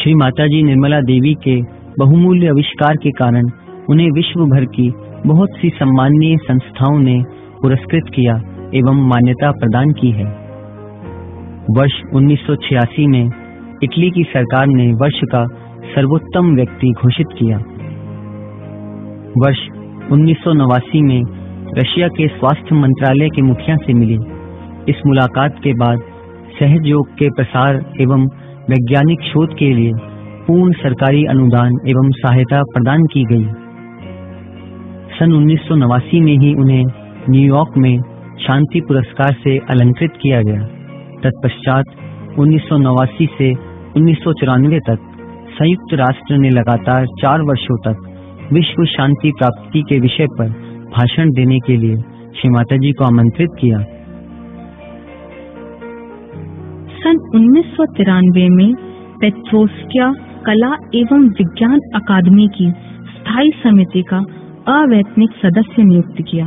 श्री माताजी निर्मला देवी के बहुमूल्य आविष्कार के कारण उन्हें विश्व भर की बहुत सी सम्माननीय संस्थाओं ने पुरस्कृत किया एवं मान्यता प्रदान की है। वर्ष 1986 में इटली की सरकार ने वर्ष का सर्वोत्तम व्यक्ति घोषित किया। वर्ष 1989 में रशिया के स्वास्थ्य मंत्रालय के मुखिया से मिली। इस मुलाकात के बाद सहज योग के प्रसार एवं वैज्ञानिक शोध के लिए पूर्ण सरकारी अनुदान एवं सहायता प्रदान की गई। सन 1989 में ही उन्हें न्यूयॉर्क में शांति पुरस्कार से अलंकृत किया गया। तत्पश्चात 1989 से 1994 तक संयुक्त राष्ट्र ने लगातार 4 वर्षों तक विश्व शांति प्राप्ति के विषय पर भाषण देने के लिए श्री माताजी को आमंत्रित किया। सन 1993 में पेट्रोव्स्किया कला एवं विज्ञान अकादमी की स्थायी समिति का अवैतनिक सदस्य नियुक्त किया।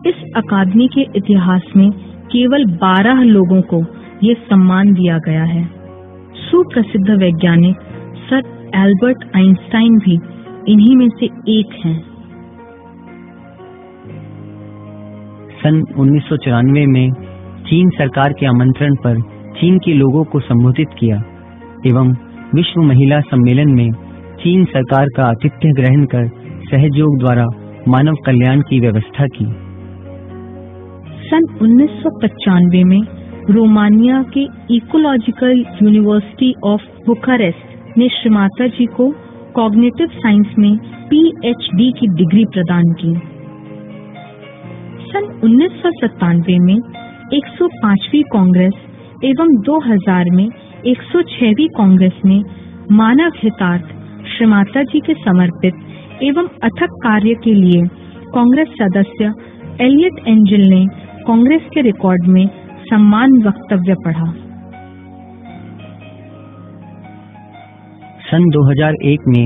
इस अकादमी के इतिहास में केवल 12 लोगों को ये सम्मान दिया गया है। सुप्रसिद्ध वैज्ञानिक सर एल्बर्ट आइंस्टाइन भी इन्हीं में से एक हैं। सन 1994 में चीन सरकार के आमंत्रण पर चीन के लोगों को संबोधित किया एवं विश्व महिला सम्मेलन में चीन सरकार का आतिथ्य ग्रहण कर सहयोग द्वारा मानव कल्याण की व्यवस्था की। सन 1995 में रोमानिया के इकोलॉजिकल यूनिवर्सिटी ऑफ बुखारेस्ट ने श्री माता जी को कॉग्निटिव साइंस में PhD की डिग्री प्रदान की। सन 1997 में 105वीं कांग्रेस एवं 2000 में 106वीं कांग्रेस में मानव हितार्थ श्री माता जी के समर्पित एवं अथक कार्य के लिए कांग्रेस सदस्य एलियट एंजल ने कांग्रेस के रिकॉर्ड में सम्मान वक्तव्य पढ़ा। सन 2001 में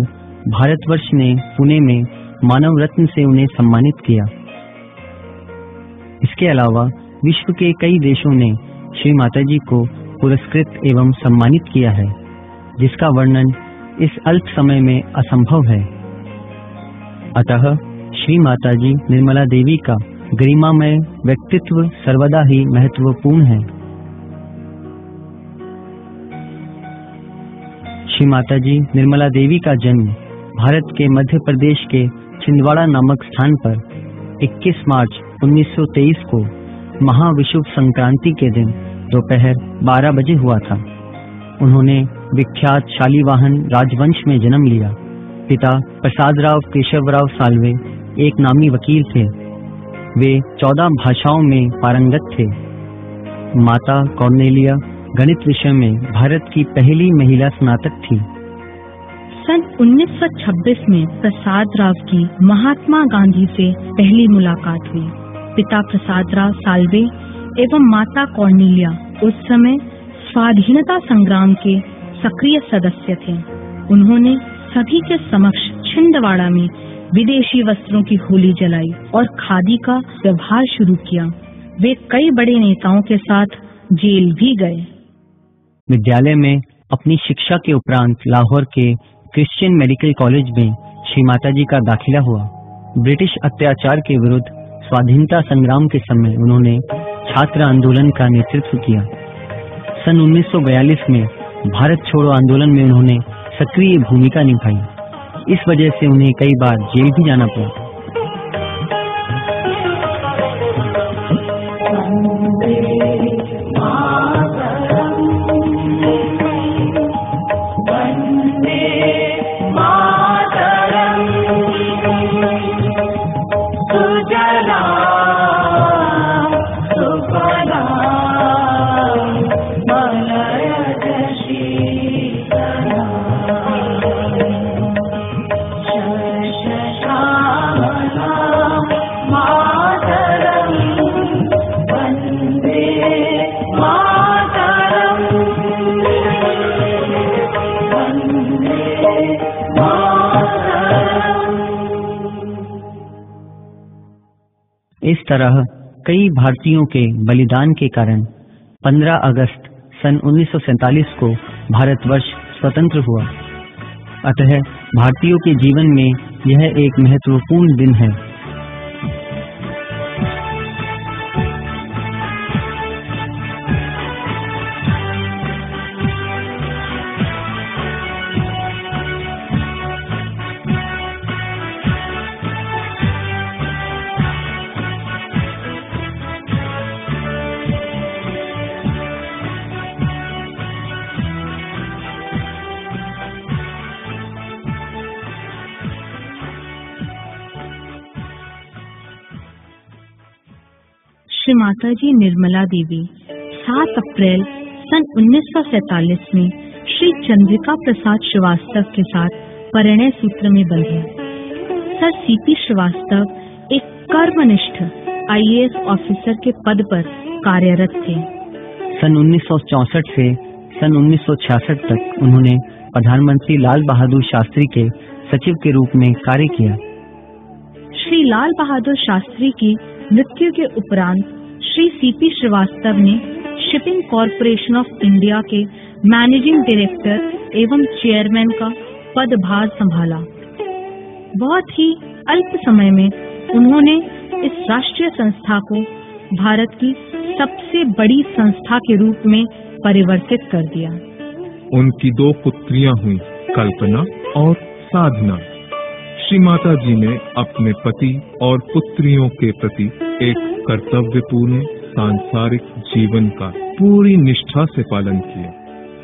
भारतवर्ष ने पुणे में मानव रत्न से उन्हें सम्मानित किया। इसके अलावा विश्व के कई देशों ने श्री माताजी को पुरस्कृत एवं सम्मानित किया है, जिसका वर्णन इस अल्प समय में असंभव है। अतः श्री माताजी निर्मला देवी का गरिमामय व्यक्तित्व सर्वदा ही महत्वपूर्ण है। श्री माताजी निर्मला देवी का जन्म भारत के मध्य प्रदेश के छिंदवाड़ा नामक स्थान पर 21 मार्च 1923 को महाविषुव संक्रांति के दिन दोपहर 12 बजे हुआ था। उन्होंने विख्यात शालीवाहन राजवंश में जन्म लिया। पिता प्रसादराव केशवराव साल्वे एक नामी वकील थे। वे 14 भाषाओं में पारंगत थे। माता कॉर्नेलिया गणित विषय में भारत की पहली महिला स्नातक थी। सन 1926 में प्रसादराव की महात्मा गांधी से पहली मुलाकात हुई। पिता प्रसादराव साल्वे एवं माता कॉर्नेलिया उस समय स्वाधीनता संग्राम के सक्रिय सदस्य थे। उन्होंने सभी के समक्ष छिंदवाड़ा में विदेशी वस्त्रों की होली जलाई और खादी का व्यवहार शुरू किया। वे कई बड़े नेताओं के साथ जेल भी गए। विद्यालय में अपनी शिक्षा के उपरांत लाहौर के क्रिश्चियन मेडिकल कॉलेज में श्री माताजी का दाखिला हुआ। ब्रिटिश अत्याचार के विरुद्ध स्वाधीनता संग्राम के समय उन्होंने छात्र आंदोलन का नेतृत्व किया। सन 1942 में भारत छोड़ो आंदोलन में उन्होंने सक्रिय भूमिका निभाई। इस वजह से उन्हें कई बार जेल भी जाना पड़ा। इस तरह कई भारतीयों के बलिदान के कारण 15 अगस्त सन 1947 को भारतवर्ष स्वतंत्र हुआ। अतः भारतीयों के जीवन में यह एक महत्वपूर्ण दिन है। श्री माताजी निर्मला देवी 7 अप्रैल सन 1947 में श्री चंद्रिका प्रसाद श्रीवास्तव के साथ परिणय सूत्र में बंधे। सर सीपी श्रीवास्तव एक कर्मनिष्ठ IAS ऑफिसर के पद पर कार्यरत थे। सन 1964 से सन 1966 तक उन्होंने प्रधानमंत्री लाल बहादुर शास्त्री के सचिव के रूप में कार्य किया। श्री लाल बहादुर शास्त्री की मृत्यु के उपरांत श्री सीपी श्रीवास्तव ने शिपिंग कॉरपोरेशन ऑफ इंडिया के मैनेजिंग डायरेक्टर एवं चेयरमैन का पदभार संभाला। बहुत ही अल्प समय में उन्होंने इस राष्ट्रीय संस्था को भारत की सबसे बड़ी संस्था के रूप में परिवर्तित कर दिया। उनकी 2 पुत्रियां हुई, कल्पना और साधना। श्री माता जी ने अपने पति और पुत्रियों के प्रति एक कर्तव्यपूर्ण सांसारिक जीवन का पूरी निष्ठा से पालन किया।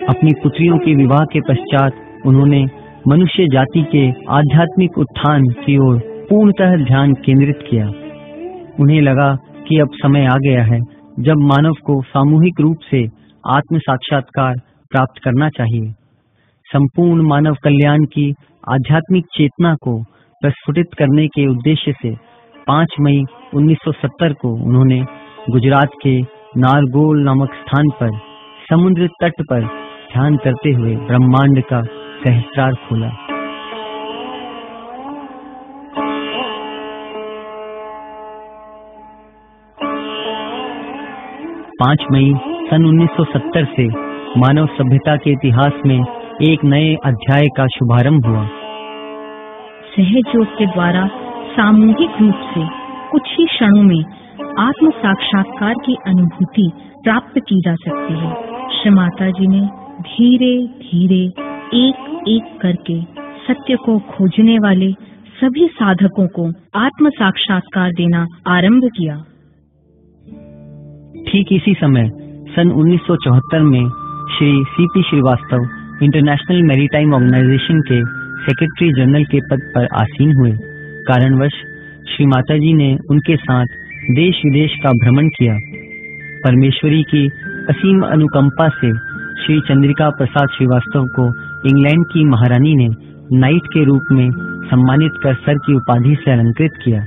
अपनी पुत्रियों के विवाह के पश्चात उन्होंने मनुष्य जाति के आध्यात्मिक उत्थान की ओर पूर्णतः ध्यान केंद्रित किया। उन्हें लगा कि अब समय आ गया है जब मानव को सामूहिक रूप से आत्म साक्षात्कार प्राप्त करना चाहिए। संपूर्ण मानव कल्याण की आध्यात्मिक चेतना को प्रस्फुटित करने के उद्देश्य से 5 मई 1970 को उन्होंने गुजरात के नारगोल नामक स्थान पर समुद्र तट पर ध्यान करते हुए ब्रह्मांड का सहस्त्रार खोला। पाँच मई सन 1970 से मानव सभ्यता के इतिहास में एक नए अध्याय का शुभारंभ हुआ। सहयोग के द्वारा सामूहिक रूप से कुछ ही क्षणों में आत्म साक्षात्कार की अनुभूति प्राप्त की जा सकती है। श्री माता जी ने धीरे धीरे एक एक करके सत्य को खोजने वाले सभी साधकों को आत्म साक्षात्कार देना आरंभ किया। ठीक इसी समय सन 1974 में Shri CP Srivastava international maritime organisation के सेक्रेटरी जनरल के पद पर आसीन हुए। कारणवश श्री माताजी ने उनके साथ देश विदेश का भ्रमण किया। परमेश्वरी की असीम अनुकंपा से श्री चंद्रिका प्रसाद श्रीवास्तव को इंग्लैंड की महारानी ने नाइट के रूप में सम्मानित कर सर की उपाधि से अलंकृत किया।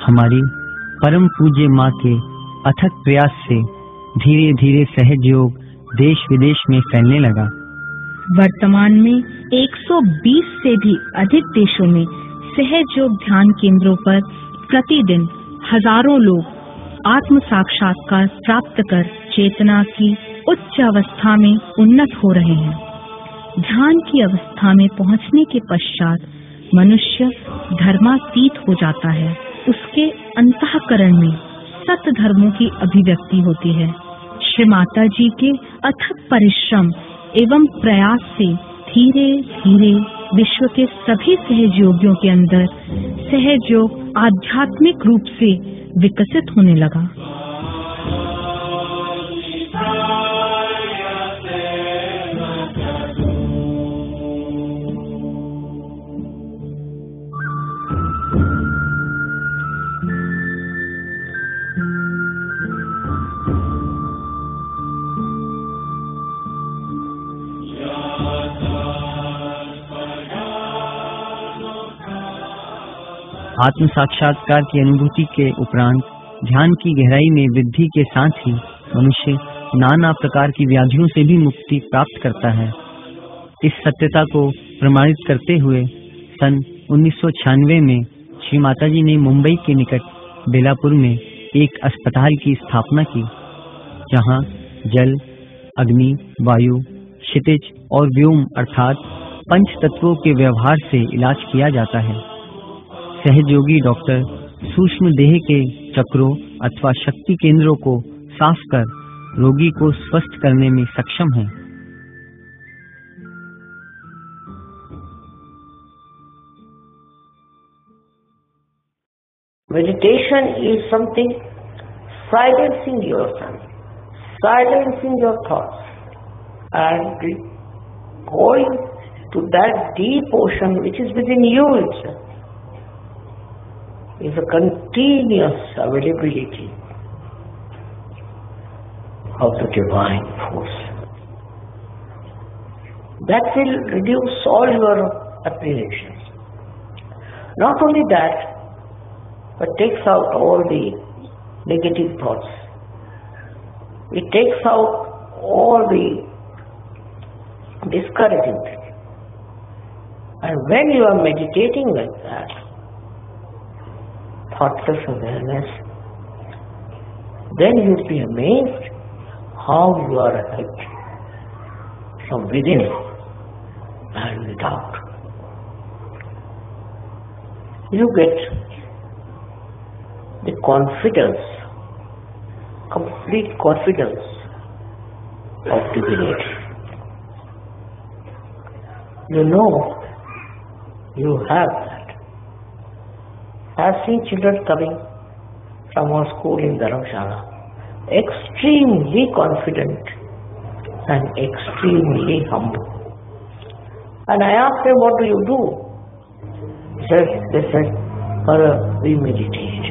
हमारी परम पूज्य माँ के अथक प्रयास से धीरे धीरे सहज योग देश विदेश में फैलने लगा। वर्तमान में 120 से भी अधिक देशों में सहज योग ध्यान केंद्रों पर प्रतिदिन हजारों लोग आत्म साक्षात्कार प्राप्त कर चेतना की उच्च अवस्था में उन्नत हो रहे हैं। ध्यान की अवस्था में पहुंचने के पश्चात मनुष्य धर्मातीत हो जाता है। उसके अंतःकरण में सत धर्मों की अभिव्यक्ति होती है। श्री माता जी के अथक परिश्रम एवं प्रयास से धीरे धीरे विश्व के सभी सहयोगियों के अंदर सहयोग आध्यात्मिक रूप से विकसित होने लगा। आत्म साक्षात्कार की अनुभूति के उपरांत ध्यान की गहराई में वृद्धि के साथ ही मनुष्य नाना प्रकार की व्याधियों से भी मुक्ति प्राप्त करता है। इस सत्यता को प्रमाणित करते हुए सन 1996 में श्री माताजी ने मुंबई के निकट बेलापुर में एक अस्पताल की स्थापना की, जहां जल, अग्नि, वायु, क्षितिज और व्योम अर्थात पंच तत्वों के व्यवहार से इलाज किया जाता है। सहज योगी डॉक्टर सूक्ष्म देह के चक्रों अथवा शक्ति केंद्रों को साफ कर रोगी को स्वस्थ करने में सक्षम है। Meditation is something silencing yourself, silencing your thoughts, and going to that deep ocean which is within you itself. Is a continuous availability of the divine force. That will reduce all your apprehensions. Not only that, but takes out all the negative thoughts. It takes out all the discouraging things. And when you are meditating like that, thoughtless awareness, then you'll be amazed how you are helped from within and without. You get the confidence, complete confidence of divinity. You know you have that. I have seen children coming from our school in Dharamshala, extremely confident and extremely humble. And I asked them, what do you do? They said, we meditate.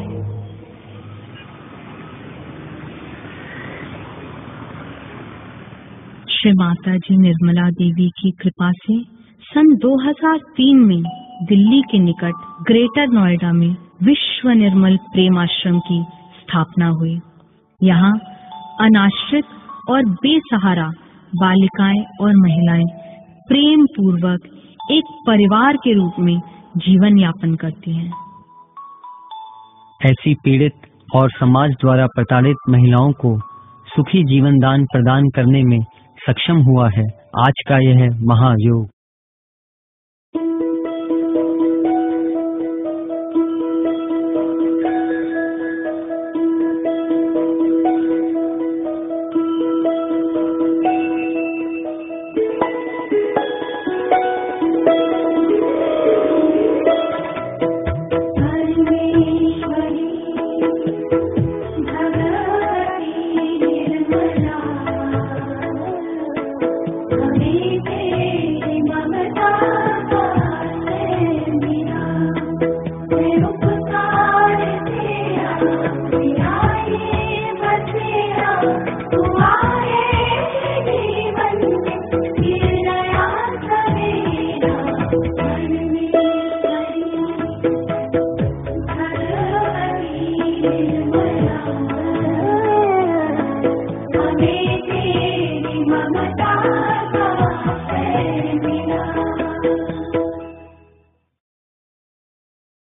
Shri Mata जी निर्मला देवी की कृपा से सन 2003 में दिल्ली के निकट greater Noida में विश्व निर्मल प्रेम आश्रम की स्थापना हुई। यहाँ अनाश्रित और बेसहारा बालिकाएं और महिलाएं प्रेम पूर्वक एक परिवार के रूप में जीवन यापन करती हैं। ऐसी पीड़ित और समाज द्वारा प्रताड़ित महिलाओं को सुखी जीवन दान प्रदान करने में सक्षम हुआ है आज का यह महायोग।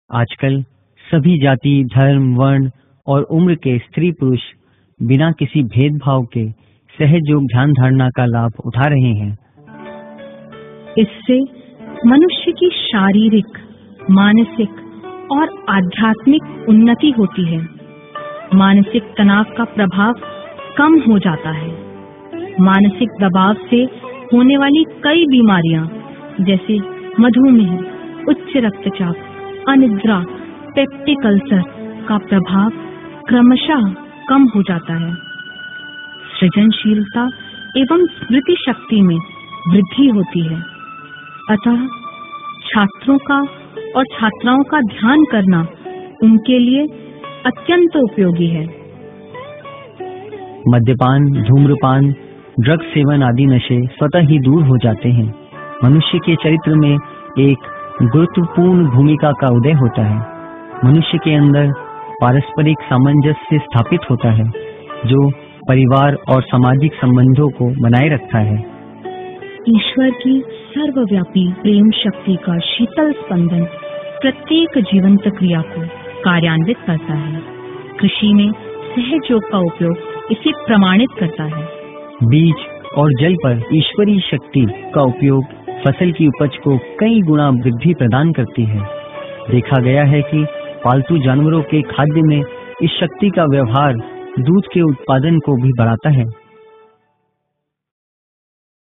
आजकल सभी जाति, धर्म, वर्ण और उम्र के स्त्री पुरुष बिना किसी भेदभाव के सहज योग ध्यान धारणा का लाभ उठा रहे हैं। इससे मनुष्य की शारीरिक, मानसिक और आध्यात्मिक उन्नति होती है। मानसिक तनाव का प्रभाव कम हो जाता है। मानसिक दबाव से होने वाली कई बीमारियां जैसे मधुमेह, उच्च रक्तचाप, अनिद्रा, पेप्टिक अल्सर का प्रभाव क्रमशः कम हो जाता है। सृजनशीलता एवं स्मृति शक्ति में वृद्धि होती है। अतः छात्रों का और छात्राओं का ध्यान करना उनके लिए अत्यंत उपयोगी है। मद्यपान, धूम्रपान, ड्रग सेवन आदि नशे स्वतः ही दूर हो जाते हैं। मनुष्य के चरित्र में एक गुरुत्वपूर्ण भूमिका का उदय होता है। मनुष्य के अंदर पारस्परिक सामंजस्य स्थापित होता है जो परिवार और सामाजिक संबंधों को बनाए रखता है। ईश्वर की सर्वव्यापी प्रेम शक्ति का शीतल स्पंदन प्रत्येक जीवंत क्रिया को कार्यान्वित करता है। कृषि में सहज योग का उपयोग इसे प्रमाणित करता है। बीज और जल पर ईश्वरीय शक्ति का उपयोग फसल की उपज को कई गुना वृद्धि प्रदान करती है। देखा गया है कि पालतू जानवरों के खाद्य में इस शक्ति का व्यवहार दूध के उत्पादन को भी बढ़ाता है।